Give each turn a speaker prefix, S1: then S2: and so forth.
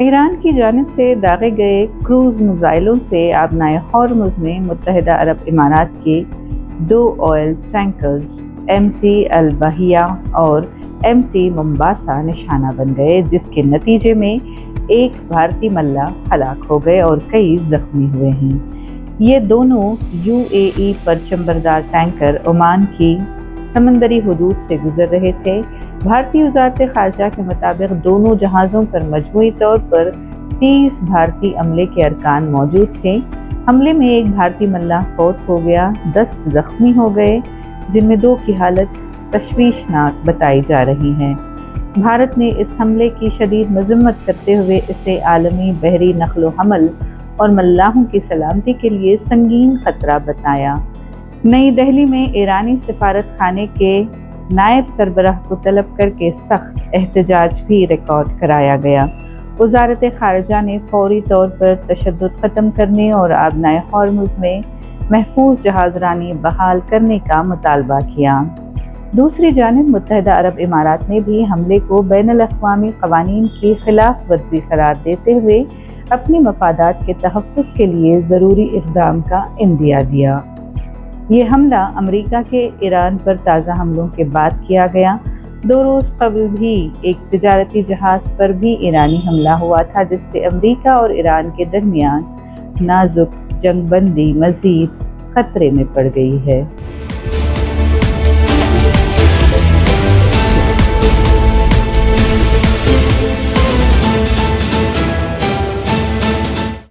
S1: ایران کی جانب سے داغے گئے کروز میزائلوں سے آبنائے ہارمز میں متحدہ عرب امارات کے 2 آئل ٹینکرز MT البحیہ اور MT ممباسا نشانہ بن گئے، جس کے نتیجے میں ایک بھارتی ملاح ہلاک ہو گئے اور کئی زخمی ہوئے ہیں۔ یہ دونوں UAE پرچم بردار ٹینکر عمان کی سمندری حدود سے گزر رہے تھے۔ بھارتی وزارت خارجہ کے مطابق دونوں جہازوں پر مجموعی طور پر 30 بھارتی عملے کے ارکان موجود تھے۔ حملے میں ایک بھارتی ملاح فوت ہو گیا، 10 زخمی ہو گئے، جن میں 2 کی حالت تشویشناک بتائی جا رہی ہے۔ بھارت نے اس حملے کی شدید مذمت کرتے ہوئے اسے عالمی بحری نقل و حمل اور ملاحوں کی سلامتی کے لیے سنگین خطرہ بتایا۔ نئی دہلی میں ایرانی سفارت خانے کے نائب سربراہ کو طلب کر کے سخت احتجاج بھی ریکارڈ کرایا گیا۔ وزارت خارجہ نے فوری طور پر تشدد ختم کرنے اور آبنائے ہارمز میں محفوظ جہاز رانی بحال کرنے کا مطالبہ کیا۔ دوسری جانب متحدہ عرب امارات نے بھی حملے کو بین الاقوامی قوانین کی خلاف ورزی قرار دیتے ہوئے اپنے مفادات کے تحفظ کے لیے ضروری اقدام کا عندیہ دیا۔ یہ حملہ امریکہ کے ایران پر تازہ حملوں کے بعد کیا گیا۔ 2 روز قبل بھی ایک تجارتی جہاز پر بھی ایرانی حملہ ہوا تھا، جس سے امریکہ اور ایران کے درمیان نازک جنگ بندی مزید خطرے میں پڑ گئی ہے۔